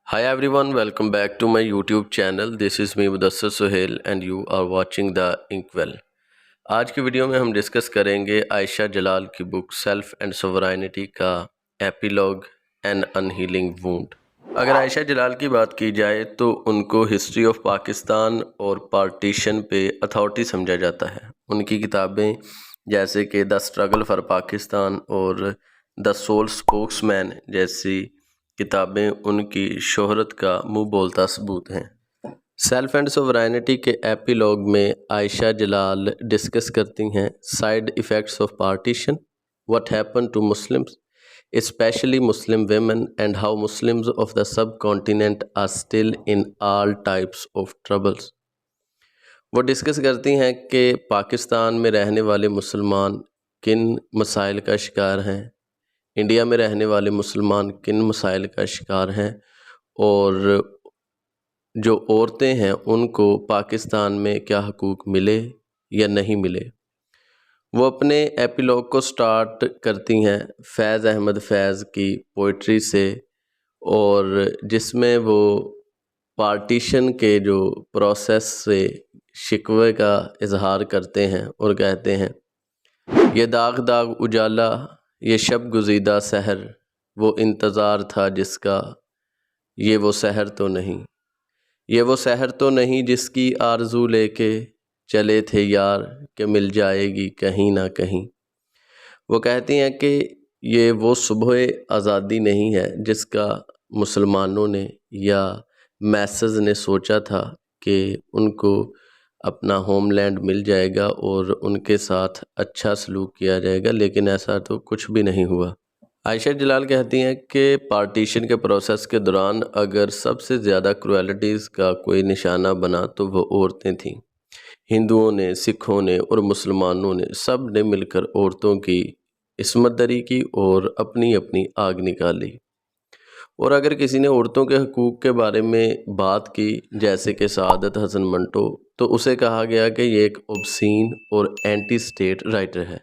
Hi everyone, welcome back to my YouTube channel. This is me Mudassir Suhail and you are watching The Inkwell. آج کی video میں ہم discuss کریں گے عائشہ جلال کی بک سیلف اینڈ سوورائنٹی کا ایپیلوگ این انہیلنگ وونڈ۔ اگر عائشہ جلال کی بات کی جائے تو ان کو ہسٹری آف پاکستان اور پارٹیشن پہ اتھارٹی سمجھا جاتا ہے۔ ان کی کتابیں جیسے کہ دا اسٹرگل فار پاکستان اور دا سول اسپوکس مین جیسی کتابیں ان کی شہرت کا منہ بولتا ثبوت ہیں۔ سیلف اینڈ سوورائنٹی کے ایپیلوگ میں عائشہ جلال ڈسکس کرتی ہیں side effects of partition, what happen to Muslims especially Muslim women and how Muslims of the subcontinent are still in all types of troubles. وہ ڈسکس کرتی ہیں کہ پاکستان میں رہنے والے مسلمان کن مسائل کا شکار ہیں، انڈیا میں رہنے والے مسلمان کن مسائل کا شکار ہیں، اور جو عورتیں ہیں ان کو پاکستان میں کیا حقوق ملے یا نہیں ملے۔ وہ اپنے ایپیلوگ کو سٹارٹ کرتی ہیں فیض احمد فیض کی پوئٹری سے، اور جس میں وہ پارٹیشن کے جو پروسیس سے شکوے کا اظہار کرتے ہیں اور کہتے ہیں یہ داغ داغ اجالا، یہ شب گزیدہ سحر، وہ انتظار تھا جس کا، یہ وہ سحر تو نہیں، یہ وہ سحر تو نہیں جس کی آرزو لے کے چلے تھے یار کہ مل جائے گی کہیں نہ کہیں۔ وہ کہتی ہیں کہ یہ وہ صبح آزادی نہیں ہے جس کا مسلمانوں نے یا میسز نے سوچا تھا کہ ان کو اپنا ہوم لینڈ مل جائے گا اور ان کے ساتھ اچھا سلوک کیا جائے گا، لیکن ایسا تو کچھ بھی نہیں ہوا۔ عائشہ جلال کہتی ہیں کہ پارٹیشن کے پروسیس کے دوران اگر سب سے زیادہ کروئلٹیز کا کوئی نشانہ بنا تو وہ عورتیں تھیں۔ ہندوؤں نے، سکھوں نے اور مسلمانوں نے سب نے مل کر عورتوں کی عصمت دری کی اور اپنی اپنی آگ نکالی، اور اگر کسی نے عورتوں کے حقوق کے بارے میں بات کی جیسے کہ سعادت حسن منٹو، تو اسے کہا گیا کہ یہ ایک اوبسین اور اینٹی اسٹیٹ رائٹر ہے۔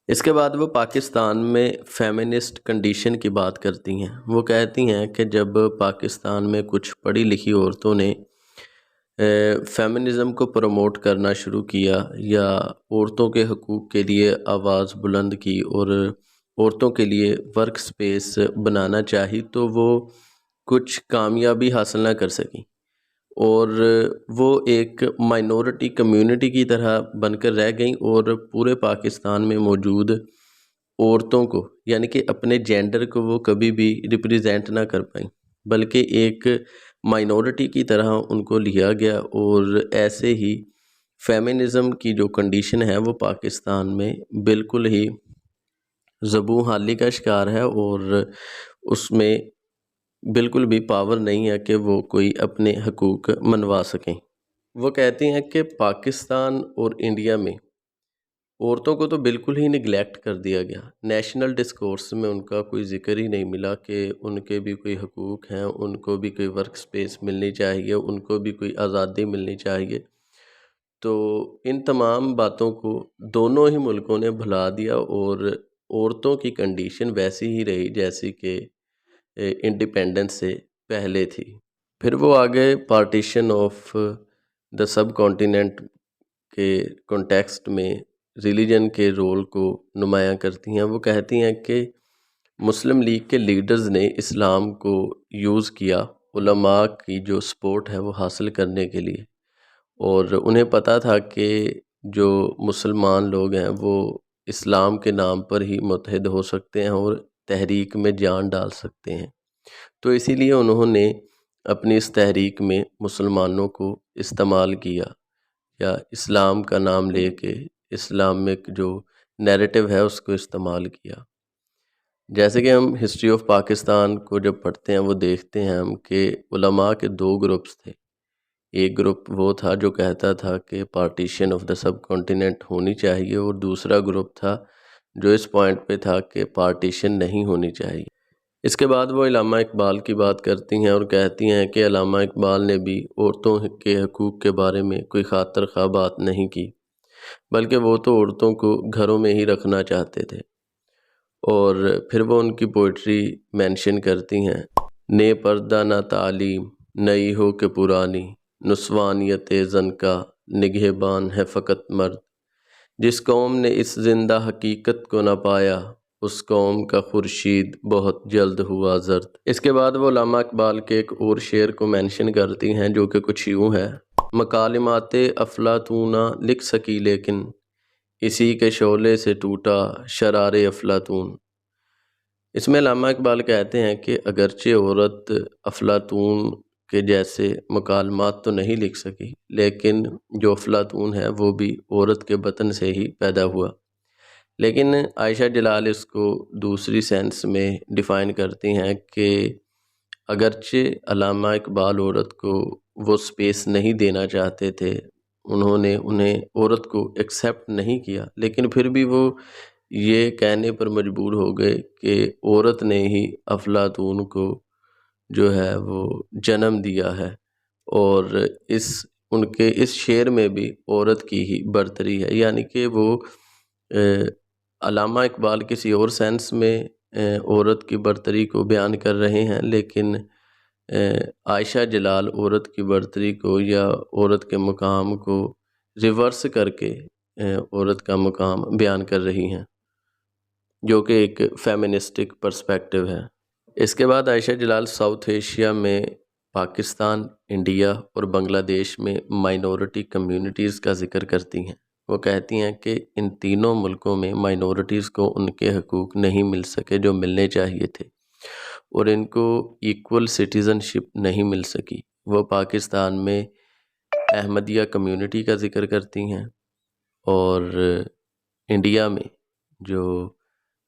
اس کے بعد وہ پاکستان میں فیمنسٹ کنڈیشن کی بات کرتی ہیں۔ وہ کہتی ہیں کہ جب پاکستان میں کچھ پڑھی لکھی عورتوں نے فیمنزم کو پروموٹ کرنا شروع کیا یا عورتوں کے حقوق کے لیے آواز بلند کی اور عورتوں کے لیے ورک سپیس بنانا چاہی، تو وہ کچھ کامیابی حاصل نہ کر سکیں، اور وہ ایک مائنورٹی کمیونٹی کی طرح بن کر رہ گئیں، اور پورے پاکستان میں موجود عورتوں کو یعنی کہ اپنے جینڈر کو وہ کبھی بھی ریپریزینٹ نہ کر پائیں، بلکہ ایک مائنورٹی کی طرح ان کو لیا گیا، اور ایسے ہی فیمنزم کی جو کنڈیشن ہے وہ پاکستان میں بالکل ہی زبوں حالی کا شکار ہے، اور اس میں بالکل بھی پاور نہیں ہے کہ وہ کوئی اپنے حقوق منوا سکیں۔ وہ کہتی ہیں کہ پاکستان اور انڈیا میں عورتوں کو تو بالکل ہی نگلیکٹ کر دیا گیا، نیشنل ڈسکورس میں ان کا کوئی ذکر ہی نہیں ملا کہ ان کے بھی کوئی حقوق ہیں، ان کو بھی کوئی ورک سپیس ملنی چاہیے، ان کو بھی کوئی آزادی ملنی چاہیے۔ تو ان تمام باتوں کو دونوں ہی ملکوں نے بھلا دیا، اور عورتوں کی کنڈیشن ویسی ہی رہی جیسی کہ انڈیپینڈنس سے پہلے تھی۔ پھر وہ آگے partition of the sub continent کے کنٹیکسٹ میں ریلیجن کے رول کو نمایاں کرتی ہیں۔ وہ کہتی ہیں کہ مسلم لیگ کے لیڈرز نے اسلام کو یوز کیا علماء کی جو سپورٹ ہے وہ حاصل کرنے کے لیے، اور انہیں پتہ تھا کہ جو مسلمان لوگ ہیں وہ اسلام کے نام پر ہی متحد ہو سکتے ہیں اور تحریک میں جان ڈال سکتے ہیں، تو اسی لیے انہوں نے اپنی اس تحریک میں مسلمانوں کو استعمال کیا، یا اسلام کا نام لے کے اسلامک جو نیریٹو ہے اس کو استعمال کیا۔ جیسے کہ ہم ہسٹری آف پاکستان کو جب پڑھتے ہیں وہ دیکھتے ہیں ہم کہ علماء کے دو گروپس تھے۔ ایک گروپ وہ تھا جو کہتا تھا کہ partition of the sub continent ہونی چاہیے، اور دوسرا گروپ تھا جو اس پوائنٹ پہ تھا کہ پارٹیشن نہیں ہونی چاہیے۔ اس کے بعد وہ علامہ اقبال کی بات کرتی ہیں اور کہتی ہیں کہ علامہ اقبال نے بھی عورتوں کے حقوق کے بارے میں کوئی خاطر خواہ بات نہیں کی، بلکہ وہ تو عورتوں کو گھروں میں ہی رکھنا چاہتے تھے۔ اور پھر وہ ان کی پوئٹری مینشن کرتی ہیں نے پردہ نہ تعلیم نئی ہو کہ پرانی، نسوانیت زن کا نگہبان ہے فقط مرد۔ جس قوم نے اس زندہ حقیقت کو نہ پایا، اس قوم کا خورشید بہت جلد ہوا زرد۔ اس کے بعد وہ علامہ اقبال کے ایک اور شعر کو مینشن کرتی ہیں جو کہ کچھ یوں ہے: مکالمات افلاطون لکھ سکی لیکن اسی کے شعلے سے ٹوٹا شرار افلاطون۔ اس میں علامہ اقبال کہتے ہیں کہ اگرچہ عورت افلاطون کے جیسے مکالمات تو نہیں لکھ سکی، لیکن جو افلاطون ہے وہ بھی عورت کے بطن سے ہی پیدا ہوا۔ لیکن عائشہ جلال اس کو دوسری سینس میں ڈیفائن کرتی ہیں کہ اگرچہ علامہ اقبال عورت کو وہ سپیس نہیں دینا چاہتے تھے، انہوں نے انہیں عورت کو ایکسیپٹ نہیں کیا، لیکن پھر بھی وہ یہ کہنے پر مجبور ہو گئے کہ عورت نے ہی افلاطون کو جو ہے وہ جنم دیا ہے، اور ان کے اس شعر میں بھی عورت کی ہی برتری ہے، یعنی کہ وہ علامہ اقبال کسی اور سینس میں عورت کی برتری کو بیان کر رہے ہیں، لیکن عائشہ جلال عورت کی برتری کو یا عورت کے مقام کو ریورس کر کے عورت کا مقام بیان کر رہی ہیں، جو کہ ایک فیمنسٹک پرسپیکٹو ہے۔ اس کے بعد عائشہ جلال ساؤتھ ایشیا میں پاکستان، انڈیا اور بنگلہ دیش میں مائنورٹی کمیونٹیز کا ذکر کرتی ہیں۔ وہ کہتی ہیں کہ ان تینوں ملکوں میں مائنورٹیز کو ان کے حقوق نہیں مل سکے جو ملنے چاہیے تھے، اور ان کو ایکول سٹیزن شپ نہیں مل سکی۔ وہ پاکستان میں احمدیہ کمیونٹی کا ذکر کرتی ہیں، اور انڈیا میں جو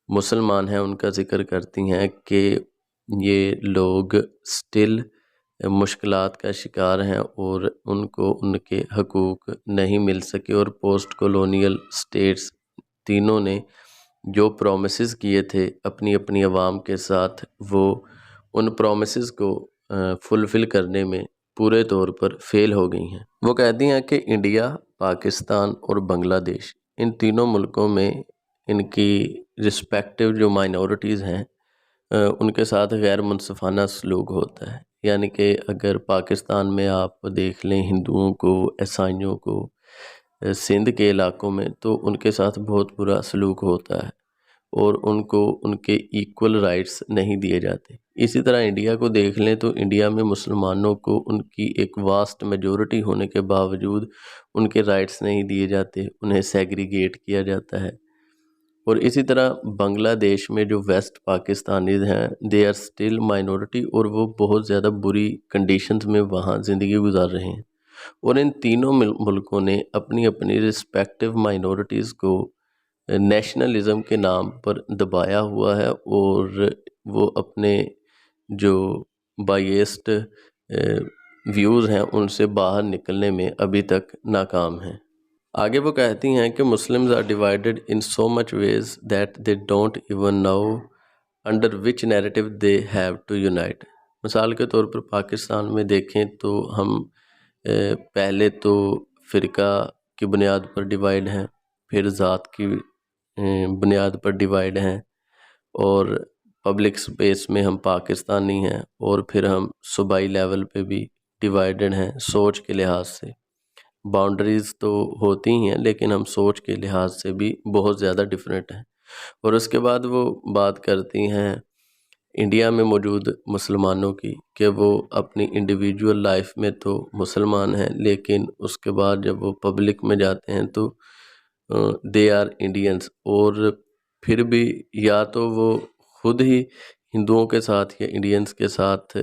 مسلمان ہیں ان کا ذکر کرتی ہیں کہ یہ لوگ سٹل مشکلات کا شکار ہیں اور ان کو ان کے حقوق نہیں مل سکے، اور پوسٹ کولونیل سٹیٹس تینوں نے جو پرومسز کیے تھے اپنی اپنی عوام کے ساتھ، وہ ان پرومسز کو فلفل کرنے میں پورے طور پر فیل ہو گئی ہیں۔ وہ کہتی ہیں کہ انڈیا، پاکستان اور بنگلہ دیش، ان تینوں ملکوں میں ان کی رسپیکٹیو جو مائنورٹیز ہیں ان کے ساتھ غیر منصفانہ سلوک ہوتا ہے، یعنی کہ اگر پاکستان میں آپ دیکھ لیں ہندوؤں کو، عیسائیوں کو، سندھ کے علاقوں میں، تو ان کے ساتھ بہت برا سلوک ہوتا ہے اور ان کو ان کے ایکول رائٹس نہیں دیے جاتے۔ اسی طرح انڈیا کو دیکھ لیں تو انڈیا میں مسلمانوں کو ان کی ایک واسٹ میجورٹی ہونے کے باوجود ان کے رائٹس نہیں دیے جاتے، انہیں سیگریگیٹ کیا جاتا ہے۔ اور اسی طرح بنگلہ دیش میں جو ویسٹ پاکستانیز ہیں، دے آر سٹل مائنورٹی، اور وہ بہت زیادہ بری کنڈیشنز میں وہاں زندگی گزار رہے ہیں، اور ان تینوں ملکوں نے اپنی اپنی رسپیکٹیو مائنورٹیز کو نیشنلزم کے نام پر دبایا ہوا ہے، اور وہ اپنے جو بائیسڈ ویوز ہیں ان سے باہر نکلنے میں ابھی تک ناکام ہیں۔ آگے وہ کہتی ہیں کہ Muslims are divided in so much ways that they don't even know under which narrative they have to unite. مثال کے طور پر پاکستان میں دیکھیں تو ہم پہلے تو فرقہ کی بنیاد پر ڈیوائیڈ ہیں، پھر ذات کی بنیاد پر ڈیوائیڈ ہیں، اور پبلک سپیس میں ہم پاکستانی ہیں، اور پھر ہم صوبائی لیول پہ بھی ڈیوائیڈڈ ہیں سوچ کے لحاظ سے۔ باؤنڈریز تو ہوتی ہیں لیکن ہم سوچ کے لحاظ سے بھی بہت زیادہ ڈفرینٹ ہیں۔ اور اس کے بعد وہ بات کرتی ہیں انڈیا میں موجود مسلمانوں کی کہ وہ اپنی انڈیویجول لائف میں تو مسلمان ہیں، لیکن اس کے بعد جب وہ پبلک میں جاتے ہیں تو دے آر انڈینس، اور پھر بھی یا تو وہ خود ہی ہندوؤں کے ساتھ یا انڈینس کے ساتھ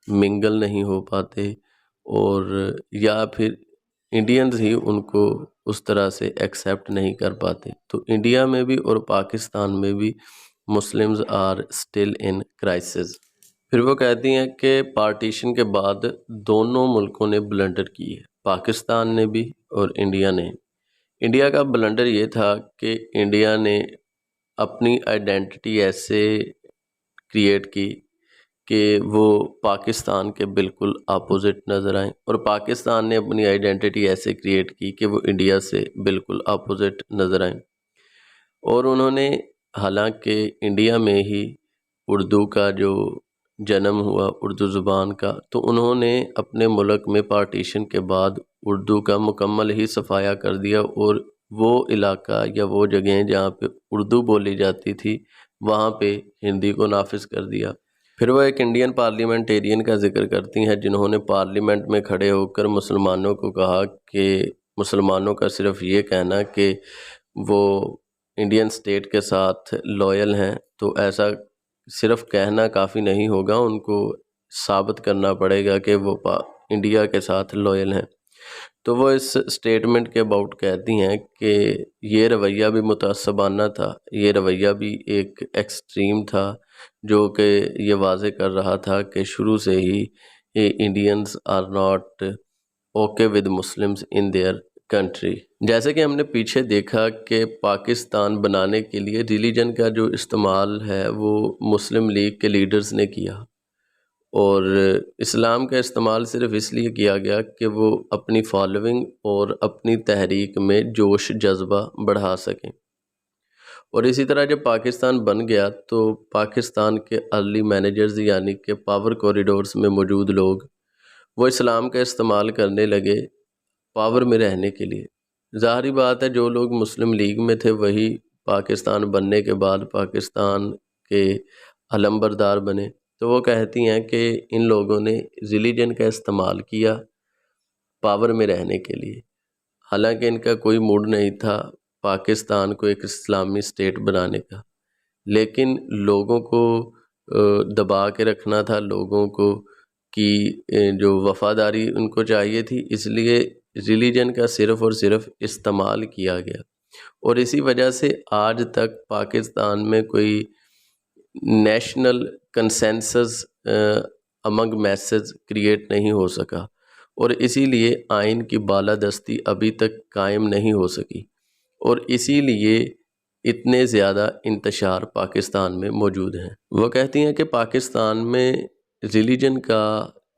منگل نہیں ہو پاتے، اور یا پھر انڈینز ہی ان کو اس طرح سے ایکسیپٹ نہیں کر پاتے۔ تو انڈیا میں بھی اور پاکستان میں بھی Muslims are still in crisis. پھر وہ کہتی ہیں کہ پارٹیشن کے بعد دونوں ملکوں نے بلنڈر کی ہے، پاکستان نے بھی اور انڈیا نے۔ انڈیا کا بلنڈر یہ تھا کہ انڈیا نے اپنی آئیڈینٹی ایسے کریٹ کی کہ وہ پاکستان کے بالکل اپوزٹ نظر آئیں، اور پاکستان نے اپنی آئیڈینٹی ایسے کریٹ کی کہ وہ انڈیا سے بالکل اپوزٹ نظر آئیں۔ اور انہوں نے حالانکہ انڈیا میں ہی اردو کا جو جنم ہوا اردو زبان کا، تو انہوں نے اپنے ملک میں پارٹیشن کے بعد اردو کا مکمل ہی صفایا کر دیا، اور وہ علاقہ یا وہ جگہیں جہاں پہ اردو بولی جاتی تھی وہاں پہ ہندی کو نافذ کر دیا۔ پھر وہ ایک انڈین پارلیمنٹیرین کا ذکر کرتی ہیں جنہوں نے پارلیمنٹ میں کھڑے ہو کر مسلمانوں کو کہا کہ مسلمانوں کا صرف یہ کہنا کہ وہ انڈین اسٹیٹ کے ساتھ لوئل ہیں، تو ایسا صرف کہنا کافی نہیں ہوگا، ان کو ثابت کرنا پڑے گا کہ وہ انڈیا کے ساتھ لوئل ہیں۔ تو وہ اس سٹیٹمنٹ کے اباؤٹ کہتی ہیں کہ یہ رویہ بھی متعصبانہ تھا، یہ رویہ بھی ایک ایکسٹریم تھا، جو کہ یہ واضح کر رہا تھا کہ شروع سے ہی Indians are not okay with Muslims in their country. جیسے کہ ہم نے پیچھے دیکھا کہ پاکستان بنانے کے لیے ریلیجن کا جو استعمال ہے وہ مسلم لیگ کے لیڈرز نے کیا، اور اسلام کا استعمال صرف اس لیے کیا گیا کہ وہ اپنی فالوئنگ اور اپنی تحریک میں جوش جذبہ بڑھا سکیں۔ اور اسی طرح جب پاکستان بن گیا تو پاکستان کے ارلی مینیجرز یعنی کہ پاور کوریڈورز میں موجود لوگ وہ اسلام کا استعمال کرنے لگے پاور میں رہنے کے لیے۔ ظاہری بات ہے جو لوگ مسلم لیگ میں تھے وہی پاکستان بننے کے بعد پاکستان کے علم بردار بنے، تو وہ کہتی ہیں کہ ان لوگوں نے ریلیجن کا استعمال کیا پاور میں رہنے کے لیے، حالانکہ ان کا کوئی موڈ نہیں تھا پاکستان کو ایک اسلامی اسٹیٹ بنانے کا، لیکن لوگوں کو دبا کے رکھنا تھا، لوگوں کو کی جو وفاداری ان کو چاہیے تھی، اس لیے ریلیجن کا صرف اور صرف استعمال کیا گیا۔ اور اسی وجہ سے آج تک پاکستان میں کوئی نیشنل کنسنسس امنگ میسز کریٹ نہیں ہو سکا، اور اسی لیے آئین کی بالادستی ابھی تک قائم نہیں ہو سکی، اور اسی لیے اتنے زیادہ انتشار پاکستان میں موجود ہیں۔ وہ کہتی ہیں کہ پاکستان میں ریلیجن کا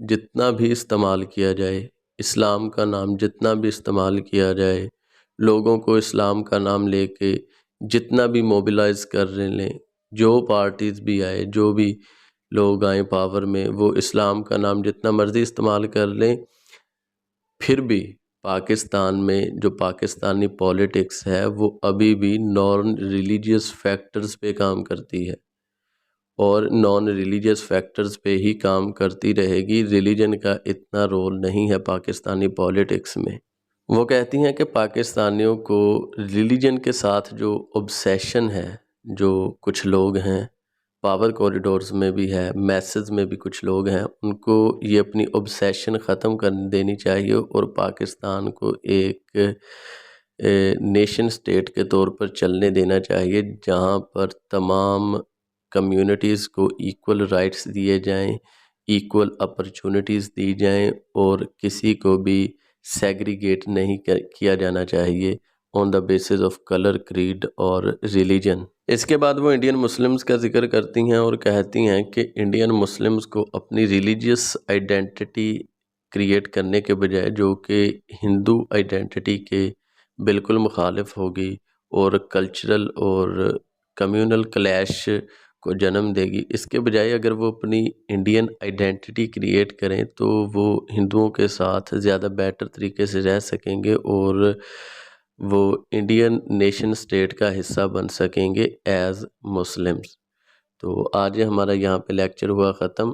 جتنا بھی استعمال کیا جائے، اسلام کا نام جتنا بھی استعمال کیا جائے، لوگوں کو اسلام کا نام لے کے جتنا بھی موبلائز کر لیں، جو پارٹیز بھی آئے، جو بھی لوگ آئیں پاور میں، وہ اسلام کا نام جتنا مرضی استعمال کر لیں، پھر بھی پاکستان میں جو پاکستانی پولیٹکس ہے وہ ابھی بھی نان ریلیجیس فیکٹرز پہ کام کرتی ہے، اور نان ریلیجیس فیکٹرز پہ ہی کام کرتی رہے گی۔ ریلیجن کا اتنا رول نہیں ہے پاکستانی پولیٹکس میں۔ وہ کہتی ہیں کہ پاکستانیوں کو ریلیجن کے ساتھ جو obsession ہے، جو کچھ لوگ ہیں پاور کوریڈورز میں بھی ہے، میسز میں بھی کچھ لوگ ہیں، ان کو یہ اپنی obsession ختم کر دینی چاہیے، اور پاکستان کو ایک نیشن سٹیٹ کے طور پر چلنے دینا چاہیے، جہاں پر تمام کمیونٹیز کو ایکول رائٹس دیے جائیں، ایکول اپرچونٹیز دی جائیں، اور کسی کو بھی سیگریگیٹ نہیں کیا جانا چاہیے on the basis of colour, creed اور ریلیجن۔ اس کے بعد وہ انڈین مسلمز کا ذکر کرتی ہیں اور کہتی ہیں کہ انڈین مسلمز کو اپنی ریلیجیس آئیڈینٹی کریٹ کرنے کے بجائے، جو کہ ہندو آئیڈینٹی کے بالکل مخالف ہوگی اور کلچرل اور کمیونل کلیش کو جنم دے گی، اس کے بجائے اگر وہ اپنی انڈین آئیڈینٹی کریٹ کریں تو وہ ہندوؤں کے ساتھ زیادہ بیٹر طریقے سے رہ سکیں گے، اور وہ انڈین نیشن سٹیٹ کا حصہ بن سکیں گے ایز مسلمز۔ تو آج ہمارا یہاں پہ لیکچر ہوا ختم۔